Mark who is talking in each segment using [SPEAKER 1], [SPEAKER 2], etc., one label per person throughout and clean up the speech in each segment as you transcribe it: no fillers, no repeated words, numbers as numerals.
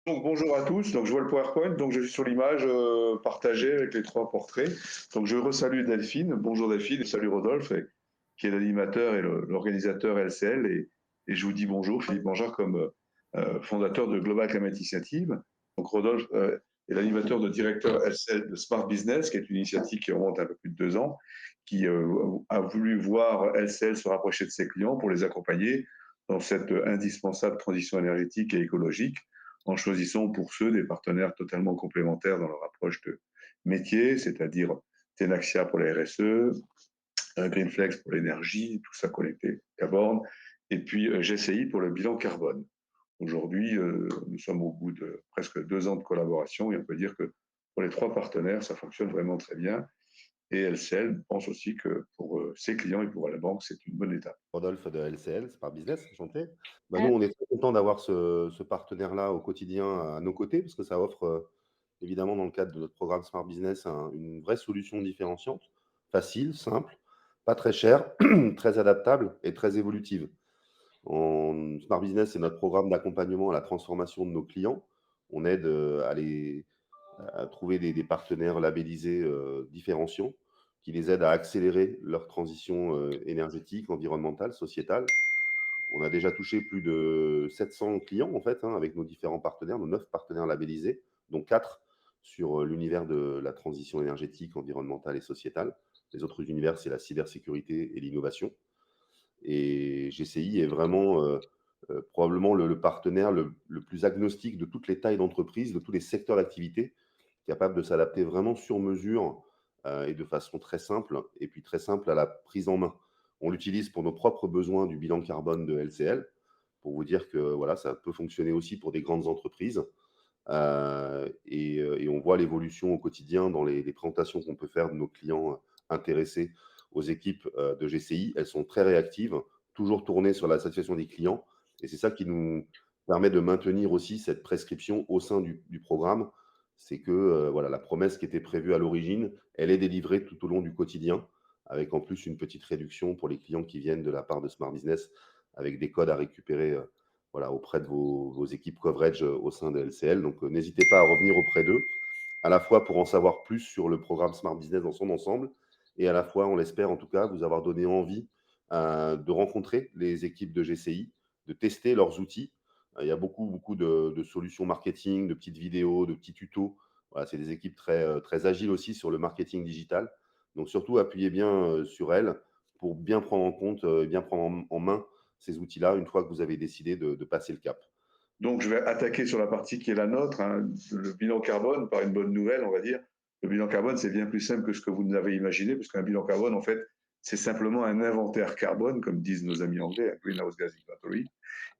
[SPEAKER 1] Donc bonjour à tous, donc je vois le PowerPoint, donc je suis sur l'image partagée avec les trois portraits. Donc je resalue Delphine, bonjour Delphine, et salut Rodolphe, qui est l'animateur et l'organisateur LCL, et je vous dis bonjour Philippe Mangard comme fondateur de Global Climate Initiative. Donc Rodolphe est l'animateur de directeur LCL de Smart Business, qui est une initiative qui remonte un peu plus de 2 ans, qui a voulu voir LCL se rapprocher de ses clients pour les accompagner dans cette indispensable transition énergétique et écologique en choisissant pour ceux des partenaires totalement complémentaires dans leur approche de métier, c'est-à-dire Tenaxia pour la RSE, Greenflex pour l'énergie, tout ça connecté à borne, et puis GCI pour le bilan carbone. Aujourd'hui, nous sommes au bout de presque 2 ans de collaboration et on peut dire que pour les trois partenaires, ça fonctionne vraiment très bien. Et LCL pense aussi que pour ses clients et pour la banque, c'est une bonne étape.
[SPEAKER 2] Rodolphe de LCL, c'est par business, enchanté. Nous, on est très content d'avoir ce partenaire-là au quotidien à nos côtés, parce que ça offre, évidemment, dans le cadre de notre programme Smart Business, une vraie solution différenciante, facile, simple, pas très chère, très adaptable et très évolutive. Smart Business, c'est notre programme d'accompagnement à la transformation de nos clients. On aide à trouver des partenaires labellisés différenciants qui les aident à accélérer leur transition énergétique, environnementale, sociétale. On a déjà touché plus de 700 clients en fait, avec nos différents partenaires, nos 9 partenaires labellisés, dont 4 sur l'univers de la transition énergétique, environnementale et sociétale. Les autres univers, c'est la cybersécurité et l'innovation. Et GCI est vraiment probablement le partenaire le plus agnostique de toutes les tailles d'entreprise, de tous les secteurs d'activité, capable de s'adapter vraiment sur mesure et de façon très simple, et puis très simple à la prise en main. On l'utilise pour nos propres besoins du bilan carbone de LCL, pour vous dire que voilà, ça peut fonctionner aussi pour des grandes entreprises. Et on voit l'évolution au quotidien dans les présentations qu'on peut faire de nos clients intéressés aux équipes de GCI. Elles sont très réactives, toujours tournées sur la satisfaction des clients. Et c'est ça qui nous permet de maintenir aussi cette prescription au sein du programme. C'est que voilà, la promesse qui était prévue à l'origine, elle est délivrée tout au long du quotidien, avec en plus une petite réduction pour les clients qui viennent de la part de Smart Business, avec des codes à récupérer voilà, auprès de vos équipes coverage au sein de LCL. Donc, n'hésitez pas à revenir auprès d'eux, à la fois pour en savoir plus sur le programme Smart Business dans son ensemble, et à la fois, on l'espère en tout cas, vous avoir donné envie de rencontrer les équipes de GCI, de tester leurs outils. Il y a beaucoup de solutions marketing, de petites vidéos, de petits tutos. Voilà, c'est des équipes très agiles aussi sur le marketing digital. Donc, surtout, appuyez bien sur elles pour bien prendre en compte, bien prendre en main ces outils-là une fois que vous avez décidé de passer le cap.
[SPEAKER 1] Donc, je vais attaquer sur la partie qui est la nôtre, hein, le bilan carbone, par une bonne nouvelle, on va dire. Le bilan carbone, c'est bien plus simple que ce que vous n'avez imaginé, parce qu'un bilan carbone, en fait, c'est simplement un inventaire carbone, comme disent nos amis anglais, un Greenhouse Gas Inventory.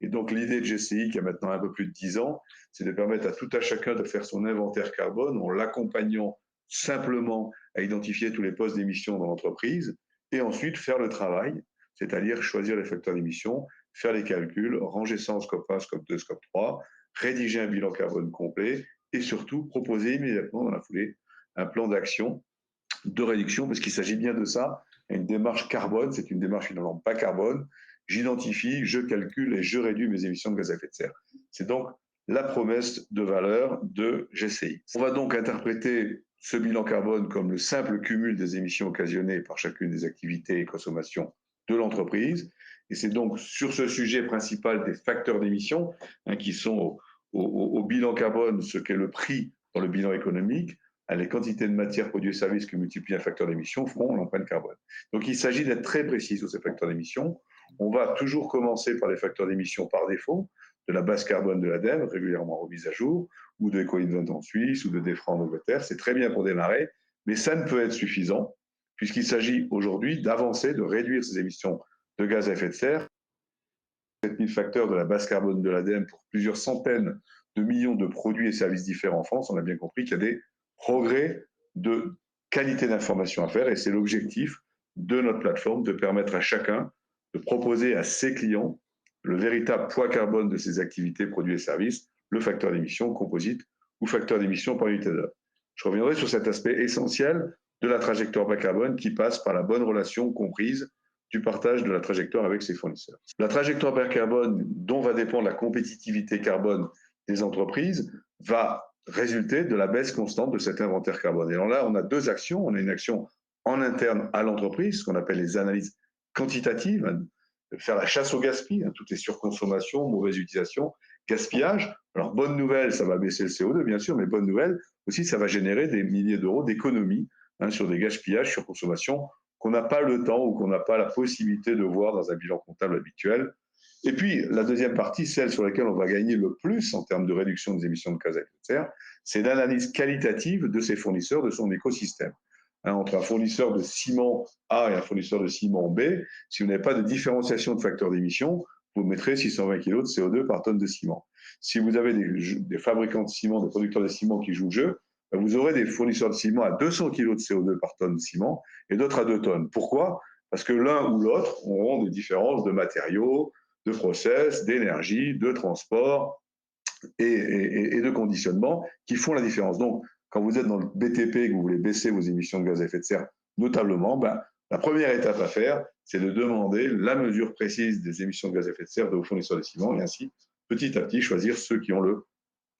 [SPEAKER 1] Et donc, l'idée de GCI, qui a maintenant un peu plus de 10 ans, c'est de permettre à tout à chacun de faire son inventaire carbone en l'accompagnant simplement à identifier tous les postes d'émission dans l'entreprise et ensuite faire le travail, c'est-à-dire choisir les facteurs d'émission, faire les calculs, ranger ça en scope 1, scope 2, scope 3, rédiger un bilan carbone complet et surtout proposer immédiatement dans la foulée un plan d'action de réduction, parce qu'il s'agit bien de ça. Une démarche carbone, c'est une démarche finalement pas carbone. J'identifie, je calcule et je réduis mes émissions de gaz à effet de serre. C'est donc la promesse de valeur de GCI. On va donc interpréter ce bilan carbone comme le simple cumul des émissions occasionnées par chacune des activités et consommations de l'entreprise. Et c'est donc sur ce sujet principal des facteurs d'émission, qui sont au bilan carbone ce qu'est le prix dans le bilan économique, les quantités de matières, produits et services qui multiplient un facteur d'émission feront l'empreinte carbone. Donc il s'agit d'être très précis sur ces facteurs d'émission. On va toujours commencer par les facteurs d'émission par défaut, de la base carbone de l'ADEME, régulièrement remise à jour, ou de EcoInvent en Suisse, ou de DEFRA en Angleterre. C'est très bien pour démarrer, mais ça ne peut être suffisant, puisqu'il s'agit aujourd'hui d'avancer, de réduire ces émissions de gaz à effet de serre. 7000 facteurs de la base carbone de l'ADEME pour plusieurs centaines de millions de produits et services différents en France, on a bien compris qu'il y a des progrès de qualité d'information à faire et c'est l'objectif de notre plateforme de permettre à chacun de proposer à ses clients le véritable poids carbone de ses activités, produits et services, le facteur d'émission composite ou facteur d'émission par unité d'heure. Je reviendrai sur cet aspect essentiel de la trajectoire bas carbone qui passe par la bonne relation comprise du partage de la trajectoire avec ses fournisseurs. La trajectoire bas carbone dont va dépendre la compétitivité carbone des entreprises va résulter de la baisse constante de cet inventaire carbone. Et alors là, on a deux actions. On a une action en interne à l'entreprise, ce qu'on appelle les analyses quantitatives, hein, faire la chasse au gaspillage, hein, toutes les surconsommations, mauvaise utilisation, gaspillage. Alors, bonne nouvelle, ça va baisser le CO2, bien sûr, mais bonne nouvelle aussi, ça va générer des milliers d'euros d'économies, hein, sur des gaspillages, surconsommation, qu'on n'a pas le temps ou qu'on n'a pas la possibilité de voir dans un bilan comptable habituel. Et puis, la deuxième partie, celle sur laquelle on va gagner le plus en termes de réduction des émissions de gaz à effet de serre, c'est l'analyse qualitative de ses fournisseurs, de son écosystème. Hein, entre un fournisseur de ciment A et un fournisseur de ciment B, si vous n'avez pas de différenciation de facteurs d'émission, vous mettrez 620 kg de CO2 par tonne de ciment. Si vous avez des fabricants de ciment, des producteurs de ciment qui jouent le jeu, vous aurez des fournisseurs de ciment à 200 kg de CO2 par tonne de ciment et d'autres à 2 tonnes. Pourquoi? Parce que l'un ou l'autre auront des différences de matériaux, de process, d'énergie, de transport et de conditionnement qui font la différence. Donc, quand vous êtes dans le BTP et que vous voulez baisser vos émissions de gaz à effet de serre, notablement, la première étape à faire, c'est de demander la mesure précise des émissions de gaz à effet de serre de vos fournisseurs de ciment et ainsi, petit à petit, choisir ceux qui ont le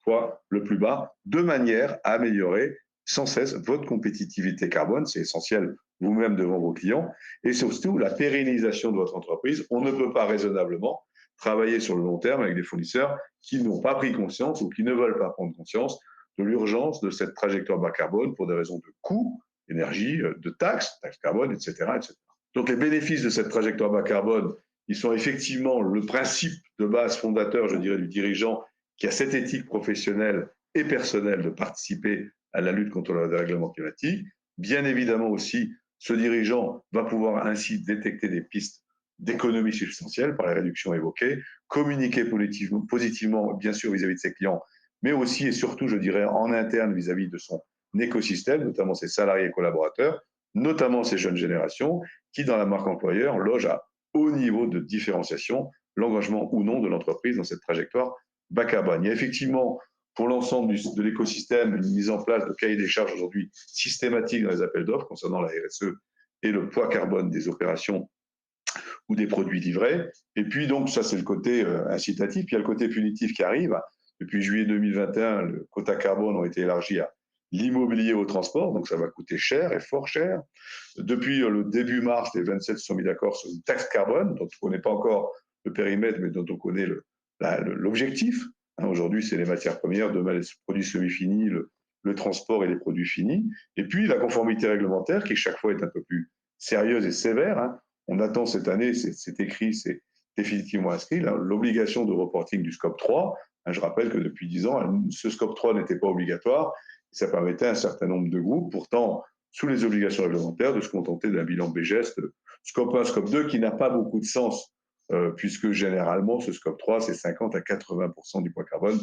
[SPEAKER 1] poids le plus bas, de manière à améliorer sans cesse votre compétitivité carbone. C'est essentiel vous-même devant vos clients et surtout la pérennisation de votre entreprise. On ne peut pas raisonnablement travailler sur le long terme avec des fournisseurs qui n'ont pas pris conscience ou qui ne veulent pas prendre conscience de l'urgence de cette trajectoire bas carbone pour des raisons de coût, énergie, de taxes carbone, etc., etc. Donc les bénéfices de cette trajectoire bas carbone, ils sont effectivement le principe de base fondateur, je dirais, du dirigeant qui a cette éthique professionnelle et personnelle de participer à la lutte contre le dérèglement climatique. Bien évidemment aussi, ce dirigeant va pouvoir ainsi détecter des pistes d'économie substantielle par les réductions évoquées, communiquer positivement, bien sûr, vis-à-vis de ses clients, mais aussi et surtout, je dirais, en interne vis-à-vis de son écosystème, notamment ses salariés et collaborateurs, notamment ces jeunes générations, qui, dans la marque employeur, logent à haut niveau de différenciation l'engagement ou non de l'entreprise dans cette trajectoire bas carbone. Il y a effectivement, pour l'ensemble de l'écosystème, une mise en place de cahiers des charges aujourd'hui systématiques dans les appels d'offres concernant la RSE et le poids carbone des opérations ou des produits livrés. Et puis, donc, ça, c'est le côté incitatif. Puis, il y a le côté punitif qui arrive. Depuis juillet 2021, le quota carbone ont été élargis à l'immobilier au transport, donc ça va coûter cher et fort cher. Depuis le début mars, les 27 se sont mis d'accord sur une taxe carbone, dont on ne connaît pas encore le périmètre, mais dont on connaît l'objectif. Hein, aujourd'hui, c'est les matières premières, demain, les produits semi-finis, le transport et les produits finis. Et puis, la conformité réglementaire, qui chaque fois est un peu plus sérieuse et sévère. Hein. On attend cette année, c'est écrit, c'est définitivement inscrit, l'obligation de reporting du scope 3. Hein, je rappelle que depuis 10 ans, ce scope 3 n'était pas obligatoire. Ça permettait à un certain nombre de groupes, pourtant sous les obligations réglementaires, de se contenter d'un bilan BGEST, scope 1, scope 2, qui n'a pas beaucoup de sens, puisque généralement, ce scope 3, c'est 50 à 80% du poids carbone.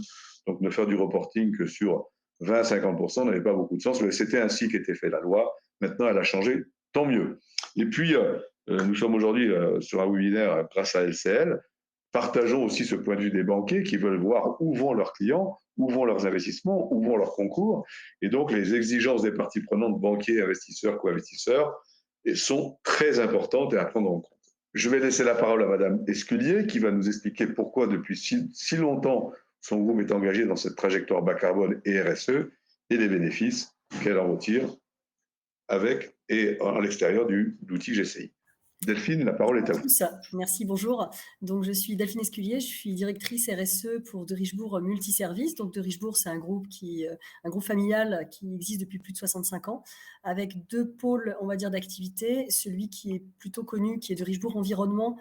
[SPEAKER 1] Donc, ne faire du reporting que sur 20 à 50% n'avait pas beaucoup de sens. Mais c'était ainsi qu'était fait la loi. Maintenant, elle a changé, tant mieux. Et puis, nous sommes aujourd'hui sur un webinaire grâce à LCL. Partageons aussi ce point de vue des banquiers qui veulent voir où vont leurs clients, où vont leurs investissements, où vont leurs concours. Et donc, les exigences des parties prenantes, banquiers, investisseurs, co-investisseurs, sont très importantes et à prendre en compte. Je vais laisser la parole à Madame Esculier qui va nous expliquer pourquoi depuis si longtemps son groupe est engagé dans cette trajectoire bas carbone et RSE et les bénéfices qu'elle en retire avec et à l'extérieur de l'outil GCI. Delphine, la parole est à vous.
[SPEAKER 3] Merci, bonjour. Donc, je suis Delphine Esculier, je suis directrice RSE pour De Richebourg Multiservices. Donc, De Richebourg, c'est un groupe familial qui existe depuis plus de 65 ans, avec deux pôles, on va dire, d'activité. Celui qui est plutôt connu, qui est De Richebourg Environnement,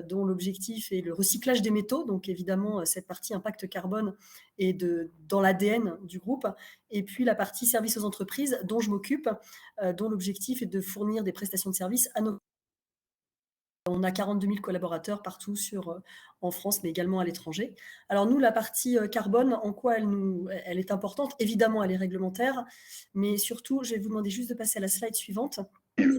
[SPEAKER 3] dont l'objectif est le recyclage des métaux. Donc, évidemment, cette partie impact carbone est dans l'ADN du groupe. Et puis, la partie services aux entreprises, dont je m'occupe, dont l'objectif est de fournir des prestations de services à nos... On a 42 000 collaborateurs partout en France, mais également à l'étranger. Alors nous, la partie carbone, en quoi elle est importante? Évidemment, elle est réglementaire, mais surtout, je vais vous demander juste de passer à la slide suivante.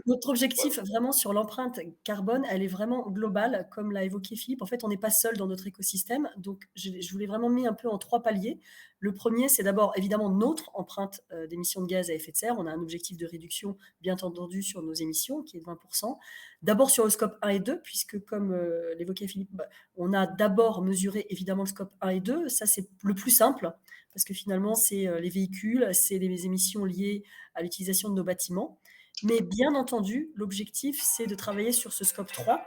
[SPEAKER 3] Notre objectif vraiment sur l'empreinte carbone, elle est vraiment globale, comme l'a évoqué Philippe. En fait, on n'est pas seul dans notre écosystème. Donc, je voulais vraiment mettre un peu en 3 paliers. Le premier, c'est d'abord évidemment notre empreinte d'émissions de gaz à effet de serre. On a un objectif de réduction, bien entendu, sur nos émissions, qui est de 20%. D'abord sur le scope 1 et 2, puisque comme l'évoquait Philippe, on a d'abord mesuré évidemment le scope 1 et 2. Ça, c'est le plus simple, parce que finalement, c'est les véhicules, c'est les émissions liées à l'utilisation de nos bâtiments. Mais bien entendu, l'objectif, c'est de travailler sur ce scope 3.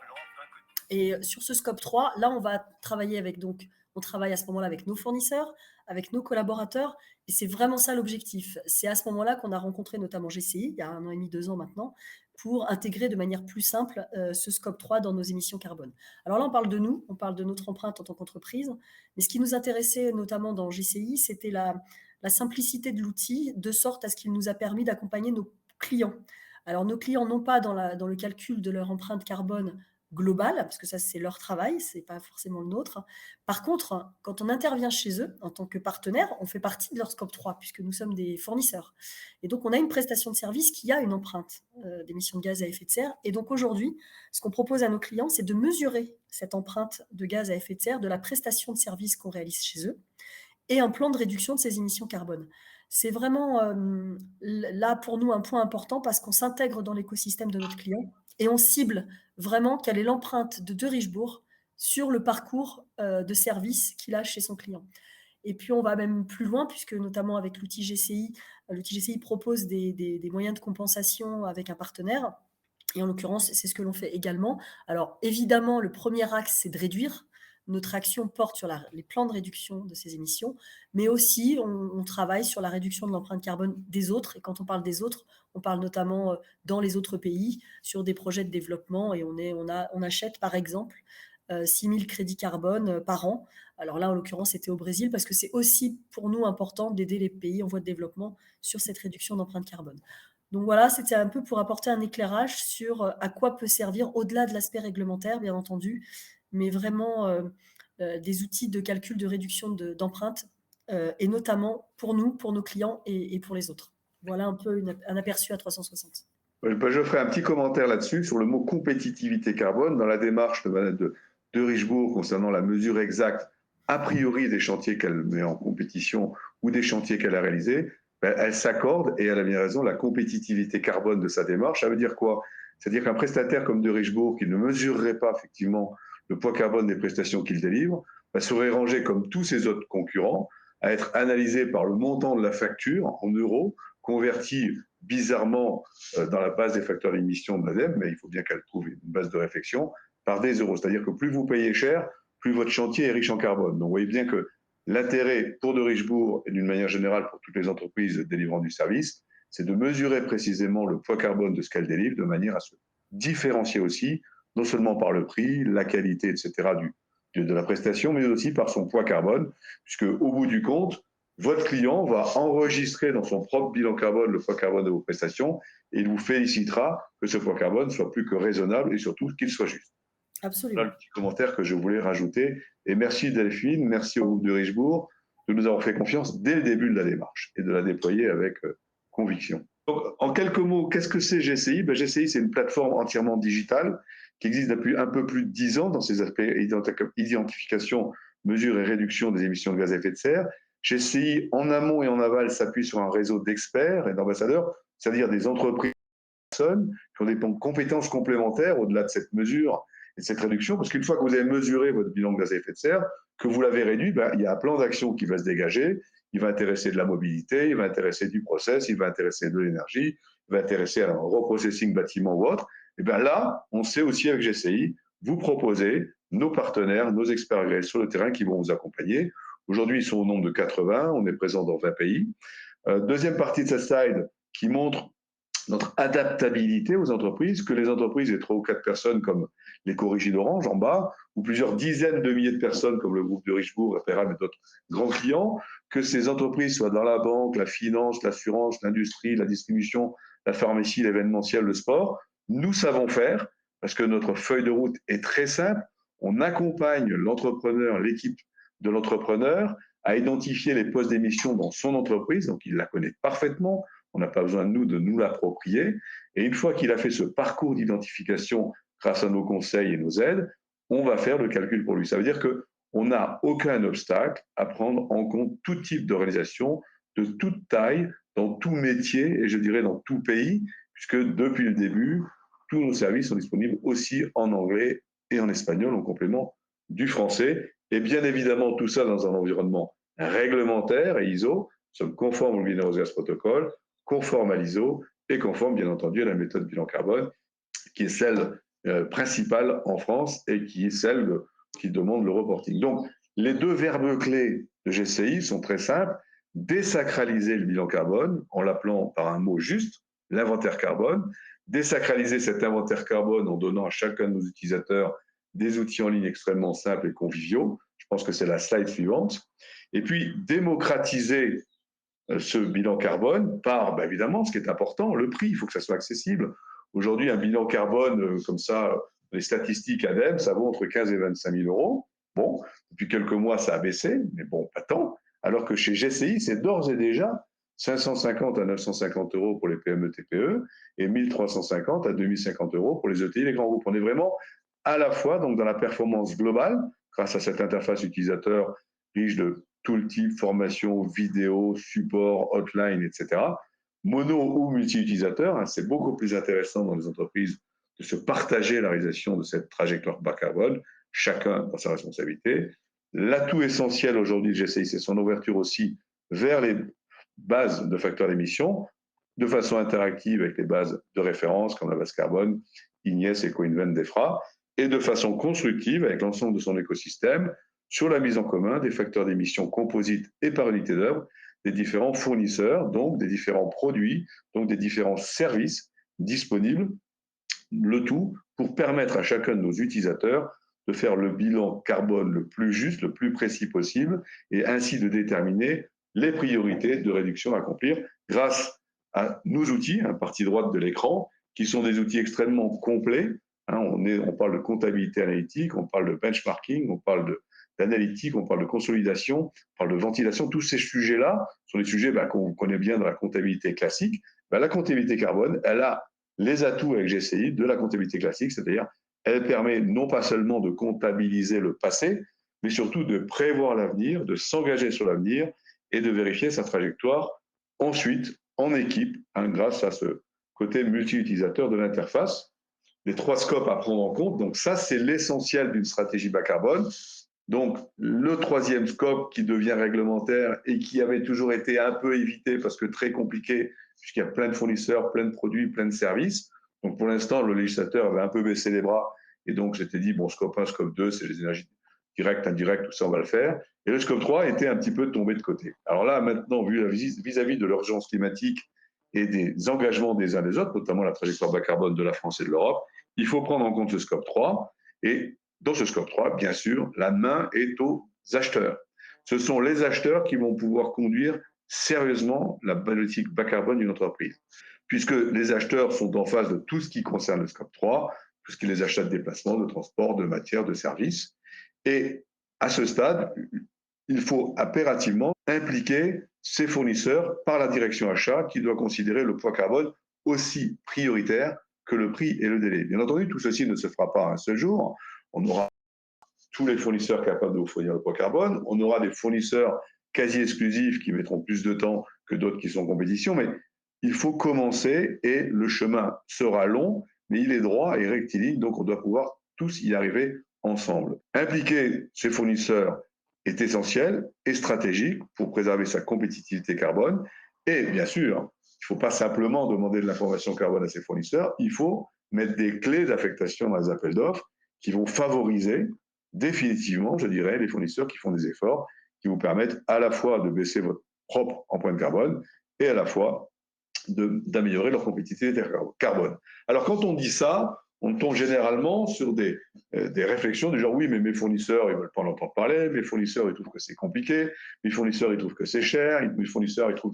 [SPEAKER 3] Et sur ce scope 3, là, on va travailler avec, donc, on travaille à ce moment-là avec nos fournisseurs, avec nos collaborateurs, et c'est vraiment ça l'objectif. C'est à ce moment-là qu'on a rencontré notamment GCI, il y a 1 an et demi, 2 ans maintenant, pour intégrer de manière plus simple ce scope 3 dans nos émissions carbone. Alors là, on parle de nous, on parle de notre empreinte en tant qu'entreprise, mais ce qui nous intéressait notamment dans GCI, c'était la simplicité de l'outil, de sorte à ce qu'il nous a permis d'accompagner nos clients. Alors nos clients, non pas dans le calcul de leur empreinte carbone globale, parce que ça c'est leur travail, c'est pas forcément le nôtre. Par contre, quand on intervient chez eux en tant que partenaire, on fait partie de leur scope 3 puisque nous sommes des fournisseurs. Et donc on a une prestation de service qui a une empreinte d'émissions de gaz à effet de serre. Et donc aujourd'hui, ce qu'on propose à nos clients, c'est de mesurer cette empreinte de gaz à effet de serre de la prestation de service qu'on réalise chez eux et un plan de réduction de ces émissions carbone. C'est vraiment là pour nous un point important parce qu'on s'intègre dans l'écosystème de notre client et on cible vraiment quelle est l'empreinte de Richebourg sur le parcours de service qu'il a chez son client. Et puis on va même plus loin puisque notamment avec l'outil GCI propose des moyens de compensation avec un partenaire. Et en l'occurrence, c'est ce que l'on fait également. Alors évidemment, le premier axe, c'est de réduire. Notre action porte sur les plans de réduction de ces émissions, mais aussi on travaille sur la réduction de l'empreinte carbone des autres. Et quand on parle des autres, on parle notamment dans les autres pays sur des projets de développement et on achète par exemple 6 000 crédits carbone par an. Alors là, en l'occurrence, c'était au Brésil parce que c'est aussi pour nous important d'aider les pays en voie de développement sur cette réduction d'empreinte carbone. Donc voilà, c'était un peu pour apporter un éclairage sur à quoi peut servir, au-delà de l'aspect réglementaire, bien entendu, mais vraiment des outils de calcul de réduction d'empreintes, et notamment pour nous, pour nos clients et pour les autres. Voilà un peu un aperçu à 360.
[SPEAKER 1] Je ferai un petit commentaire là-dessus sur le mot compétitivité carbone dans la démarche de Richebourg concernant la mesure exacte a priori des chantiers qu'elle met en compétition ou des chantiers qu'elle a réalisés. Elle s'accorde, et elle a bien raison, la compétitivité carbone de sa démarche. Ça veut dire quoi? C'est-à-dire qu'un prestataire comme de Richebourg qui ne mesurerait pas effectivement le poids carbone des prestations qu'il délivre serait rangé comme tous ses autres concurrents à être analysé par le montant de la facture en euros, converti bizarrement dans la base des facteurs d'émission de l'ADEME, mais il faut bien qu'elle trouve une base de réflexion, par des euros. C'est-à-dire que plus vous payez cher, plus votre chantier est riche en carbone. Donc vous voyez bien que l'intérêt pour de Richebourg et d'une manière générale pour toutes les entreprises délivrant du service, c'est de mesurer précisément le poids carbone de ce qu'elles délivrent de manière à se différencier aussi, non seulement par le prix, la qualité, etc. de la prestation, mais aussi par son poids carbone, puisque au bout du compte, votre client va enregistrer dans son propre bilan carbone le poids carbone de vos prestations et il vous félicitera que ce poids carbone soit plus que raisonnable et surtout qu'il soit juste.
[SPEAKER 3] Absolument.
[SPEAKER 1] Voilà le petit commentaire que je voulais rajouter. Et merci Delphine, merci au groupe de Richebourg de nous avoir fait confiance dès le début de la démarche et de la déployer avec conviction. Donc, en quelques mots, qu'est-ce que c'est GCI? GCI, c'est une plateforme entièrement digitale qui existe depuis un peu plus de 10 ans dans ses aspects identification, mesure et réduction des émissions de gaz à effet de serre. GCI, en amont et en aval, s'appuie sur un réseau d'experts et d'ambassadeurs, c'est-à-dire des entreprises qui ont des compétences complémentaires au-delà de cette mesure et de cette réduction, parce qu'une fois que vous avez mesuré votre bilan de gaz à effet de serre, que vous l'avez réduit, il y a un plan d'action qui va se dégager. Il va intéresser de la mobilité, il va intéresser du process, il va intéresser de l'énergie, il va intéresser à un reprocessing bâtiment ou autre. Et bien là, on sait aussi avec GCI, vous proposer nos partenaires, nos experts agréés sur le terrain qui vont vous accompagner. Aujourd'hui, ils sont au nombre de 80, on est présent dans 20 pays. Deuxième partie de cette slide qui montre notre adaptabilité aux entreprises, que les entreprises aient 3 ou 4 personnes comme l'éco-régie d'Orange en bas, ou plusieurs dizaines de milliers de personnes comme le groupe de Richebourg, FRA, mais d'autres grands clients, que ces entreprises soient dans la banque, la finance, l'assurance, l'industrie, la distribution, la pharmacie, l'événementiel, le sport, nous savons faire, parce que notre feuille de route est très simple, on accompagne l'entrepreneur, l'équipe de l'entrepreneur à identifier les postes d'émission dans son entreprise, donc il la connaît parfaitement. On n'a pas besoin de nous l'approprier. Et une fois qu'il a fait ce parcours d'identification grâce à nos conseils et nos aides, on va faire le calcul pour lui. Ça veut dire qu'on n'a aucun obstacle à prendre en compte tout type d'organisation, de toute taille, dans tout métier et je dirais dans tout pays, puisque depuis le début, tous nos services sont disponibles aussi en anglais et en espagnol en complément du français. Et bien évidemment, tout ça dans un environnement réglementaire et ISO. Nous sommes conformes au Greenhouse Gas Protocol, conformes à l'ISO et conformes, bien entendu, à la méthode bilan carbone, qui est celle principale en France et qui est celle qui demande le reporting. Donc, les deux verbes clés de GCI sont très simples. Désacraliser le bilan carbone en l'appelant par un mot juste, l'inventaire carbone. Désacraliser cet inventaire carbone en donnant à chacun de nos utilisateurs des outils en ligne extrêmement simples et conviviaux. Je pense que c'est la slide suivante. Et puis, démocratiser ce bilan carbone par, évidemment, ce qui est important, le prix. Il faut que ça soit accessible. Aujourd'hui, un bilan carbone comme ça, les statistiques ADEME, ça vaut entre 15 et 25 000 euros. Bon, depuis quelques mois, ça a baissé, mais bon, pas tant. Alors que chez GCI, c'est d'ores et déjà 550 à 950 euros pour les PME TPE et 1350 à 2050 euros pour les ETI et les grands groupes. On est vraiment à la fois donc dans la performance globale, grâce à cette interface utilisateur riche de tout le type, formation, vidéo, support, hotline, etc. Mono ou multi-utilisateur, c'est beaucoup plus intéressant dans les entreprises de se partager la réalisation de cette trajectoire bas carbone, chacun dans sa responsabilité. L'atout essentiel aujourd'hui de GCI, c'est son ouverture aussi vers les bases de facteurs d'émission, de façon interactive avec les bases de référence comme la base carbone, IGNES, EcoInvent, DEFRA, et de façon constructive avec l'ensemble de son écosystème sur la mise en commun des facteurs d'émission composites et par unité d'œuvre des différents fournisseurs, donc des différents produits, donc des différents services disponibles, le tout pour permettre à chacun de nos utilisateurs de faire le bilan carbone le plus juste, le plus précis possible, et ainsi de déterminer les priorités de réduction à accomplir grâce à nos outils, partie droite de l'écran, qui sont des outils extrêmement complets. On parle de comptabilité analytique, on parle de benchmarking, on parle d'analytique, on parle de consolidation, on parle de ventilation. Tous ces sujets-là sont des sujets qu'on connaît bien dans la comptabilité classique. La comptabilité carbone, elle a les atouts avec GCI de la comptabilité classique, c'est-à-dire elle permet non pas seulement de comptabiliser le passé, mais surtout de prévoir l'avenir, de s'engager sur l'avenir et de vérifier sa trajectoire ensuite en équipe, grâce à ce côté multi-utilisateur de l'interface. Les 3 scopes à prendre en compte, donc ça c'est l'essentiel d'une stratégie bas carbone. Donc le 3e scope qui devient réglementaire et qui avait toujours été un peu évité parce que très compliqué, puisqu'il y a plein de fournisseurs, plein de produits, plein de services. Donc pour l'instant, le législateur avait un peu baissé les bras et donc j'étais dit, bon, scope 1, scope 2, c'est les énergies directes, indirectes, tout ça, on va le faire. Et le scope 3 était un petit peu tombé de côté. Alors là, maintenant, vis-à-vis de l'urgence climatique et des engagements des uns des autres, notamment la trajectoire bas carbone de la France et de l'Europe, il faut prendre en compte ce scope 3. Et dans ce scope 3, bien sûr, la main est aux acheteurs. Ce sont les acheteurs qui vont pouvoir conduire sérieusement la politique bas carbone d'une entreprise, puisque les acheteurs sont en phase de tout ce qui concerne le scope 3, tout ce qui est les achats de déplacement, de transport, de matières, de services. Et à ce stade, il faut impérativement impliquer ces fournisseurs par la direction achat qui doit considérer le poids carbone aussi prioritaire que le prix et le délai. Bien entendu, tout ceci ne se fera pas un seul jour. On aura tous les fournisseurs capables de vous fournir le poids carbone. On aura des fournisseurs quasi exclusifs qui mettront plus de temps que d'autres qui sont en compétition. Mais il faut commencer et le chemin sera long, mais il est droit et rectiligne. Donc, on doit pouvoir tous y arriver ensemble. Impliquer ces fournisseurs est essentiel et stratégique pour préserver sa compétitivité carbone. Et bien sûr, il ne faut pas simplement demander de l'information carbone à ses fournisseurs, il faut mettre des clés d'affectation dans les appels d'offres qui vont favoriser définitivement, je dirais, les fournisseurs qui font des efforts, qui vous permettent à la fois de baisser votre propre empreinte carbone et à la fois d'améliorer leur compétitivité carbone. Alors quand on dit ça, on tombe généralement sur des réflexions du genre oui, mais mes fournisseurs, ils ne veulent pas en entendre parler, mes fournisseurs, ils trouvent que c'est compliqué, mes fournisseurs, ils trouvent que c'est cher, mes fournisseurs, ils trouvent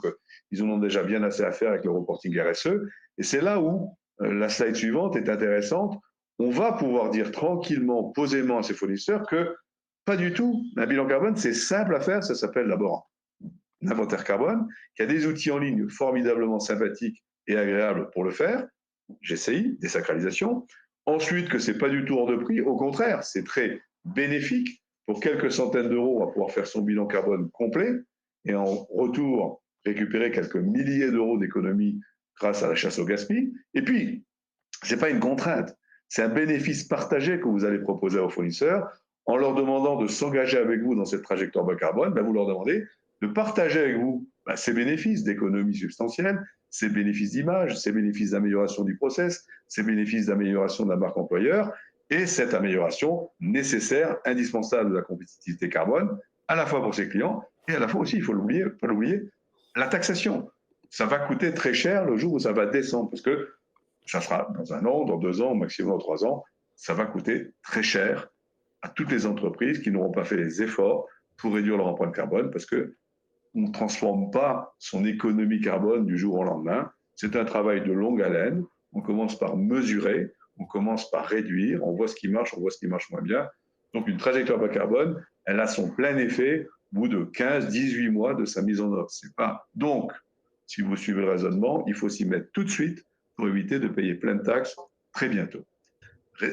[SPEAKER 1] qu'ils en ont déjà bien assez à faire avec le reporting RSE. Et c'est là où la slide suivante est intéressante. On va pouvoir dire tranquillement, posément à ces fournisseurs que pas du tout. Un bilan carbone, c'est simple à faire, ça s'appelle d'abord inventaire carbone, qu'il y a des outils en ligne formidablement sympathiques et agréables pour le faire, GCI, désacralisation. Ensuite, que ce n'est pas du tout hors de prix, au contraire, c'est très bénéfique. Pour quelques centaines d'euros, on va pouvoir faire son bilan carbone complet et en retour, récupérer quelques milliers d'euros d'économies grâce à la chasse au gaspillage. Et puis, ce n'est pas une contrainte, c'est un bénéfice partagé que vous allez proposer aux fournisseurs en leur demandant de s'engager avec vous dans cette trajectoire bas carbone. Vous leur demandez de partager avec vous ces bénéfices d'économies substantielles, ces bénéfices d'image, ces bénéfices d'amélioration du process, ces bénéfices d'amélioration de la marque employeur et cette amélioration nécessaire, indispensable de la compétitivité carbone, à la fois pour ses clients et à la fois aussi, il faut pas l'oublier, la taxation. Ça va coûter très cher le jour où ça va descendre parce que ça sera dans 1 an, dans 2 ans, au maximum dans 3 ans, ça va coûter très cher à toutes les entreprises qui n'auront pas fait les efforts pour réduire leur empreinte carbone parce que on ne transforme pas son économie carbone du jour au lendemain. C'est un travail de longue haleine. On commence par mesurer, on commence par réduire, on voit ce qui marche, on voit ce qui marche moins bien. Donc une trajectoire bas carbone, elle a son plein effet au bout de 15, 18 mois de sa mise en œuvre. C'est pas... Donc, si vous suivez le raisonnement, il faut s'y mettre tout de suite pour éviter de payer plein de taxes très bientôt.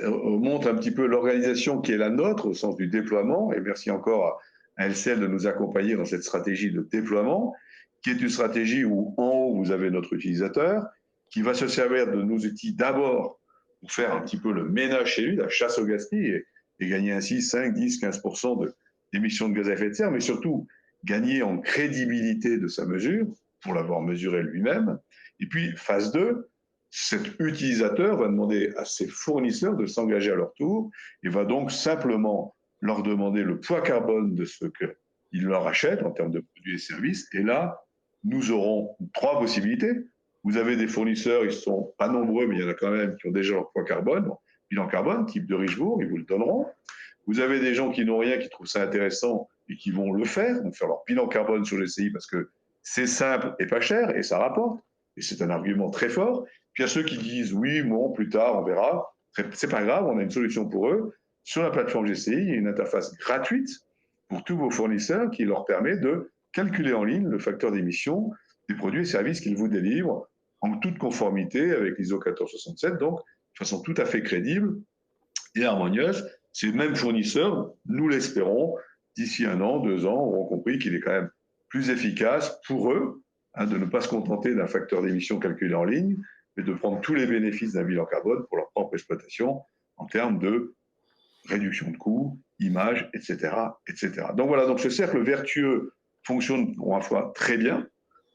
[SPEAKER 1] On montre un petit peu l'organisation qui est la nôtre au sens du déploiement, et merci encore à LCL de nous accompagner dans cette stratégie de déploiement, qui est une stratégie où en haut vous avez notre utilisateur, qui va se servir de nos outils d'abord pour faire un petit peu le ménage chez lui, la chasse au gaspillage, et gagner ainsi 5, 10, 15% d'émissions de gaz à effet de serre, mais surtout gagner en crédibilité de sa mesure, pour l'avoir mesuré lui-même. Et puis, phase 2, cet utilisateur va demander à ses fournisseurs de s'engager à leur tour et va donc simplement leur demander le poids carbone de ce qu'ils leur achètent en termes de produits et services. Et là, nous aurons 3 possibilités. Vous avez des fournisseurs, ils ne sont pas nombreux, mais il y en a quand même qui ont déjà leur poids carbone, bilan carbone, type de Richebourg, ils vous le donneront. Vous avez des gens qui n'ont rien, qui trouvent ça intéressant et qui vont le faire, donc faire leur bilan carbone sur GCI parce que c'est simple et pas cher et ça rapporte. Et c'est un argument très fort. Puis il y a ceux qui disent oui, bon, plus tard, on verra. C'est pas grave, on a une solution pour eux. Sur la plateforme GCI, il y a une interface gratuite pour tous vos fournisseurs qui leur permet de calculer en ligne le facteur d'émission des produits et services qu'ils vous délivrent en toute conformité avec l'ISO 1467, donc de façon tout à fait crédible et harmonieuse. Ces mêmes fournisseurs, nous l'espérons, d'ici 1 an, 2 ans, auront compris qu'il est quand même plus efficace pour eux de ne pas se contenter d'un facteur d'émission calculé en ligne, mais de prendre tous les bénéfices d'un bilan carbone pour leur propre exploitation en termes de réduction de coûts, image, etc., etc. Donc voilà, donc ce cercle vertueux fonctionne pour une fois très bien.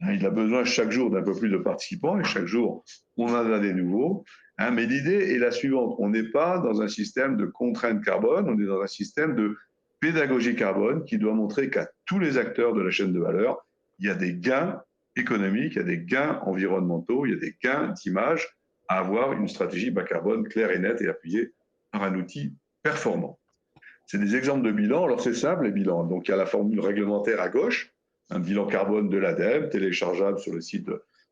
[SPEAKER 1] Il a besoin chaque jour d'un peu plus de participants et chaque jour, on en a des nouveaux. Mais l'idée est la suivante. On n'est pas dans un système de contrainte carbone, on est dans un système de pédagogie carbone qui doit montrer qu'à tous les acteurs de la chaîne de valeur, il y a des gains économiques, il y a des gains environnementaux, il y a des gains d'image à avoir une stratégie bas carbone claire et nette et appuyée par un outil performant. C'est des exemples de bilan. Alors c'est simple les bilans. Donc il y a la formule réglementaire à gauche, un bilan carbone de l'ADEME, téléchargeable sur le site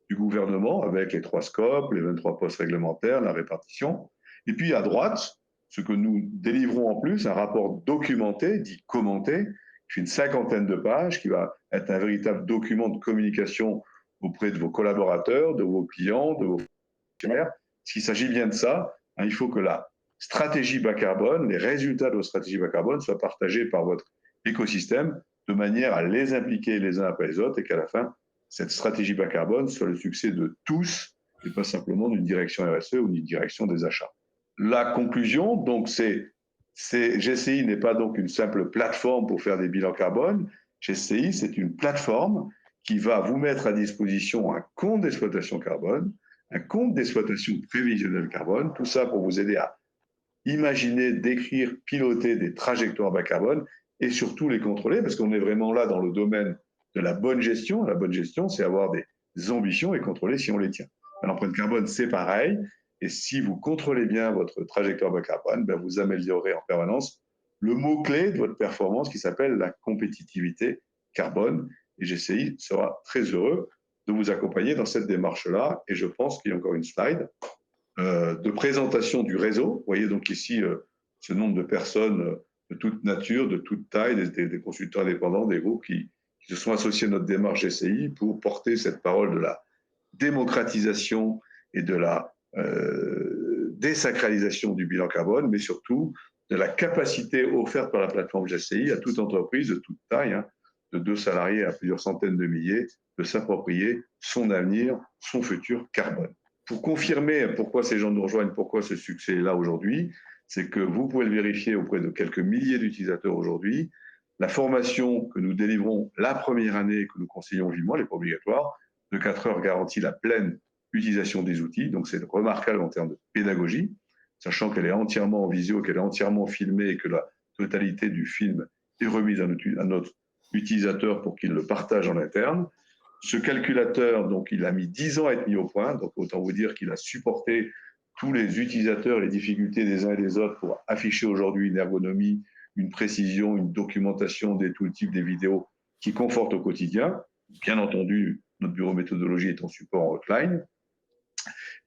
[SPEAKER 1] du gouvernement avec les 3 scopes, les 23 postes réglementaires, la répartition. Et puis à droite, ce que nous délivrons en plus, un rapport documenté, dit commenté, qui fait une 50aine de pages, qui va être un véritable document de communication auprès de vos collaborateurs, de vos clients, de vos partenaires. S'il s'agit bien de ça, il faut que la stratégie bas carbone, les résultats de votre stratégie bas carbone soient partagés par votre écosystème de manière à les impliquer les uns après les autres et qu'à la fin, cette stratégie bas carbone soit le succès de tous et pas simplement d'une direction RSE ou d'une direction des achats. La conclusion, donc, GCI n'est pas donc une simple plateforme pour faire des bilans carbone. GCI, c'est une plateforme qui va vous mettre à disposition un compte d'exploitation carbone, un compte d'exploitation prévisionnelle carbone, tout ça pour vous aider à imaginer, décrire, piloter des trajectoires bas carbone et surtout les contrôler, parce qu'on est vraiment là dans le domaine de la bonne gestion. La bonne gestion, c'est avoir des ambitions et contrôler si on les tient. L'empreinte carbone, c'est pareil. Et si vous contrôlez bien votre trajectoire bas carbone, vous améliorez en permanence le mot-clé de votre performance qui s'appelle la compétitivité carbone. Et GCI sera très heureux de vous accompagner dans cette démarche-là. Et je pense qu'il y a encore une slide de présentation du réseau. Vous voyez donc ici ce nombre de personnes de toute nature, de toute taille, des consultants indépendants, des groupes qui qui se sont associés à notre démarche GCI pour porter cette parole de la démocratisation et de la désacralisation du bilan carbone, mais surtout de la capacité offerte par la plateforme GCI à toute entreprise de toute taille, hein, de 2 salariés à plusieurs centaines de milliers, de s'approprier son avenir, son futur carbone. Pour confirmer pourquoi ces gens nous rejoignent, pourquoi ce succès est là aujourd'hui, c'est que vous pouvez le vérifier auprès de quelques milliers d'utilisateurs aujourd'hui. La formation que nous délivrons la première année, que nous conseillons vivement, elle n'est pas obligatoire, de 4 heures garantit la pleine utilisation des outils. Donc c'est remarquable en termes de pédagogie, sachant qu'elle est entièrement en visio, qu'elle est entièrement filmée et que la totalité du film est remise à notre utilisateur pour qu'il le partage en interne. Ce calculateur, donc, il a mis 10 ans à être mis au point, donc autant vous dire qu'il a supporté tous les utilisateurs, les difficultés des uns et des autres pour afficher aujourd'hui une ergonomie, une précision, une documentation des tooltips, des vidéos qui confortent au quotidien. Bien entendu, notre bureau méthodologie est en support en hotline.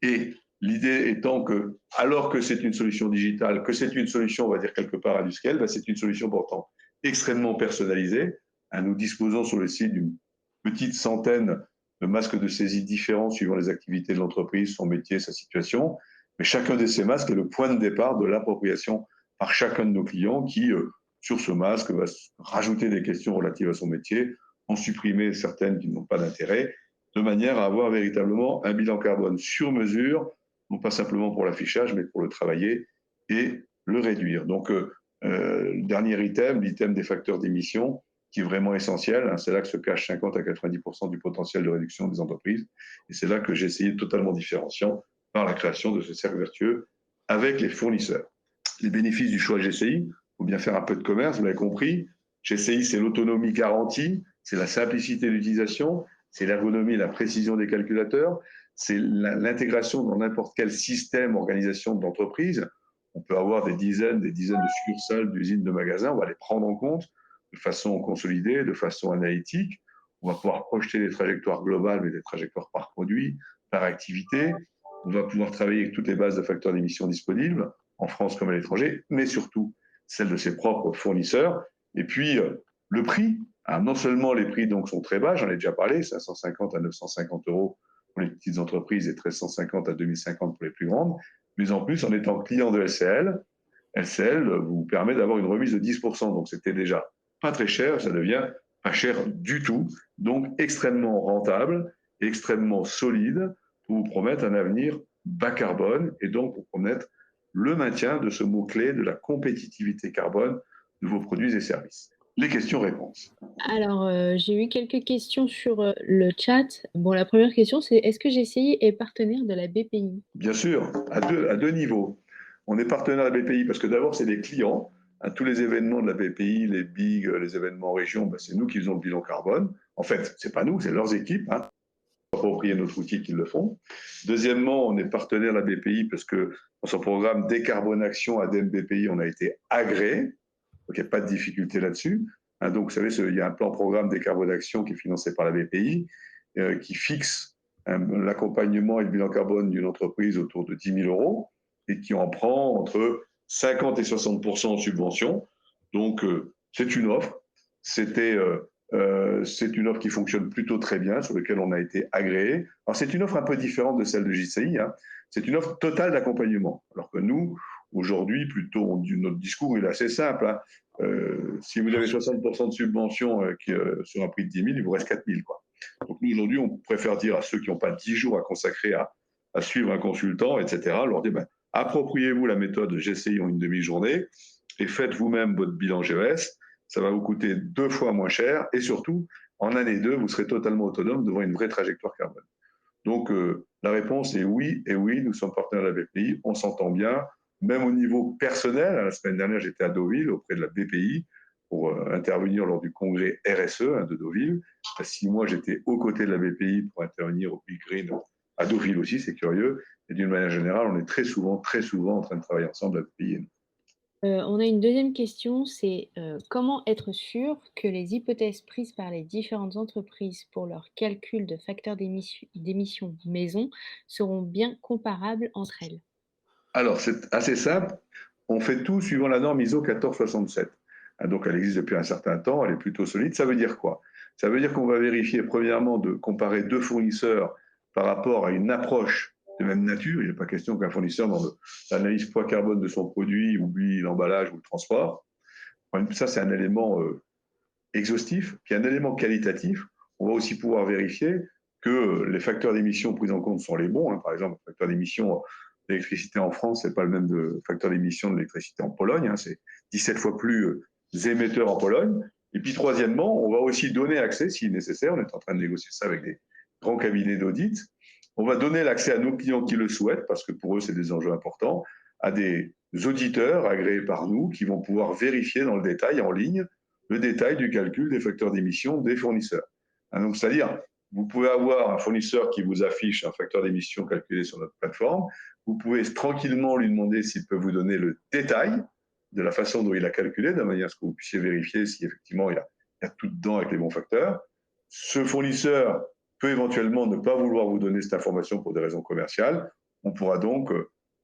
[SPEAKER 1] Et l'idée étant que, alors que c'est une solution digitale, que c'est une solution, on va dire quelque part à du scale, ben c'est une solution pourtant extrêmement personnalisée. Nous disposons sur le site d'une petite centaine de masques de saisie différents suivant les activités de l'entreprise, son métier, sa situation. Mais chacun de ces masques est le point de départ de l'appropriation par chacun de nos clients qui, sur ce masque, va rajouter des questions relatives à son métier, en supprimer certaines qui n'ont pas d'intérêt, de manière à avoir véritablement un bilan carbone sur mesure, non pas simplement pour l'affichage, mais pour le travailler et le réduire. Donc, le dernier item, l'item des facteurs d'émission, qui est vraiment essentiel, hein, c'est là que se cache 50 à 90% du potentiel de réduction des entreprises, et c'est là que j'ai essayé totalement différenciant par la création de ce cercle vertueux avec les fournisseurs. Les bénéfices du choix GCI, il faut bien faire un peu de commerce, vous l'avez compris. GCI, c'est l'autonomie garantie, c'est la simplicité d'utilisation, c'est l'ergonomie et la précision des calculateurs, c'est l'intégration dans n'importe quel système, organisation d'entreprise. On peut avoir des dizaines de succursales, d'usines, de magasins, on va les prendre en compte de façon consolidée, de façon analytique. On va pouvoir projeter des trajectoires globales, mais des trajectoires par produit, par activité. On va pouvoir travailler avec toutes les bases de facteurs d'émission disponibles, en France comme à l'étranger, mais surtout celles de ses propres fournisseurs. Et puis, le prix, hein, non seulement les prix donc, sont très bas, j'en ai déjà parlé, 550 à 950 euros pour les petites entreprises et 1350 à 2050 pour les plus grandes, mais en plus, en étant client de LCL, LCL vous permet d'avoir une remise de 10%, donc c'était déjà pas très cher, ça devient pas cher du tout, donc extrêmement rentable, extrêmement solide, pour vous promettre un avenir bas carbone et donc pour promettre le maintien de ce mot-clé de la compétitivité carbone de vos produits et services. Les questions-réponses.
[SPEAKER 4] Alors, j'ai eu quelques questions sur le chat. Bon, la première question, c'est est-ce que GCI est partenaire de la BPI?
[SPEAKER 1] Bien sûr, à deux niveaux. On est partenaire de la BPI parce que d'abord, c'est des clients. À tous les événements de la BPI, les BIG, les événements en région, ben, c'est nous qui faisons le bilan carbone. En fait, ce n'est pas nous, c'est leurs équipes. Hein. Approprier notre outil qu'ils le font. Deuxièmement, on est partenaire de la BPI parce que dans son programme Décarbonation ADEME BPI, on a été agréé. Donc, il n'y a pas de difficulté là-dessus. Hein, donc, vous savez, il y a un plan programme Décarbonation qui est financé par la BPI, qui fixe l'accompagnement et le bilan carbone d'une entreprise autour de 10 000 euros et qui en prend entre 50 et 60% en subvention. Donc, c'est une offre. C'est une offre qui fonctionne plutôt très bien, sur laquelle on a été agréé. Alors, c'est une offre un peu différente de celle de JCI. Hein. C'est une offre totale d'accompagnement. Alors que nous, aujourd'hui, plutôt, notre discours il est assez simple. Hein. Si vous avez 60% de subvention sur un prix de 10 000, il vous reste 4 000. Quoi. Donc, nous, aujourd'hui, on préfère dire à ceux qui n'ont pas 10 jours à consacrer à suivre un consultant, etc., leur dire appropriez-vous la méthode GCI en une demi-journée et faites vous-même votre bilan GES. Ça va vous coûter 2 fois moins cher et surtout, en année 2, vous serez totalement autonome devant une vraie trajectoire carbone. Donc, la réponse est oui, et oui, nous sommes partenaires de la BPI, on s'entend bien, même au niveau personnel. La semaine dernière, j'étais à Deauville auprès de la BPI pour intervenir lors du congrès RSE de Deauville. Il y a 6 mois, j'étais aux côtés de la BPI pour intervenir au Big Green à Deauville aussi, c'est curieux. Et d'une manière générale, on est très souvent en train de travailler ensemble, la BPI.
[SPEAKER 4] On a une deuxième question, c'est comment être sûr que les hypothèses prises par les différentes entreprises pour leur calcul de facteurs d'émission maison seront bien comparables entre elles?
[SPEAKER 1] Alors, c'est assez simple. On fait tout suivant la norme ISO 1467. Donc, elle existe depuis un certain temps, elle est plutôt solide. Ça veut dire quoi? Ça veut dire qu'on va vérifier, premièrement, de comparer deux fournisseurs par rapport à une approche de même nature. Il n'est pas question qu'un fournisseur, dans l'analyse poids carbone de son produit, oublie l'emballage ou le transport. Ça, c'est un élément exhaustif. Puis un élément qualitatif, on va aussi pouvoir vérifier que les facteurs d'émission pris en compte sont les bons. Par exemple, le facteur d'émission d'électricité en France, ce n'est pas le même facteur d'émission de l'électricité en Pologne. C'est 17 fois plus émetteur en Pologne. Et puis, troisièmement, on va aussi donner accès, si nécessaire, on est en train de négocier ça avec des grands cabinets d'audit, on va donner l'accès à nos clients qui le souhaitent, parce que pour eux, c'est des enjeux importants, à des auditeurs agréés par nous qui vont pouvoir vérifier dans le détail, en ligne, le détail du calcul des facteurs d'émission des fournisseurs. Donc, c'est-à-dire, vous pouvez avoir un fournisseur qui vous affiche un facteur d'émission calculé sur notre plateforme. Vous pouvez tranquillement lui demander s'il peut vous donner le détail de la façon dont il a calculé, de manière à ce que vous puissiez vérifier si effectivement il y a tout dedans avec les bons facteurs. Ce fournisseur peut éventuellement ne pas vouloir vous donner cette information pour des raisons commerciales. On pourra donc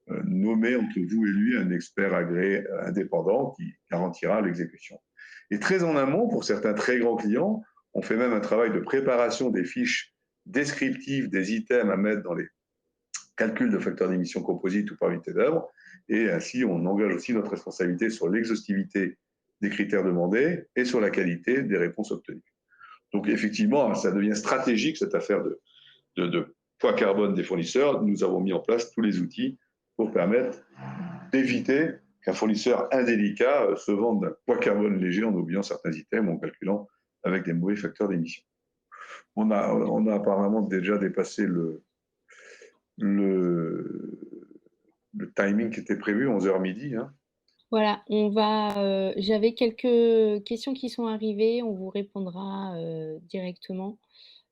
[SPEAKER 1] nommer entre vous et lui un expert agréé indépendant qui garantira l'exécution. Et très en amont, pour certains très grands clients, on fait même un travail de préparation des fiches descriptives des items à mettre dans les calculs de facteurs d'émission composite ou par unité d'œuvre. Et ainsi, on engage aussi notre responsabilité sur l'exhaustivité des critères demandés et sur la qualité des réponses obtenues. Donc, effectivement, ça devient stratégique, cette affaire de poids carbone des fournisseurs. Nous avons mis en place tous les outils pour permettre d'éviter qu'un fournisseur indélicat se vende d'un poids carbone léger en oubliant certains items ou en calculant avec des mauvais facteurs d'émission. On a apparemment déjà dépassé le timing qui était prévu, 11h midi.
[SPEAKER 4] Voilà, j'avais quelques questions qui sont arrivées, on vous répondra directement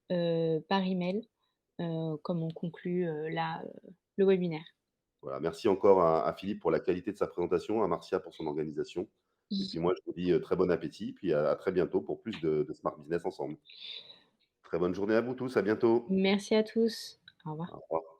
[SPEAKER 4] par email, comme on conclut là le webinaire.
[SPEAKER 2] Voilà, merci encore à Philippe pour la qualité de sa présentation, à Marcia pour son organisation. Et puis moi, je vous dis très bon appétit, puis à très bientôt pour plus de Smart Business ensemble. Très bonne journée à vous tous, à bientôt.
[SPEAKER 4] Merci à tous, au revoir.
[SPEAKER 2] Au revoir.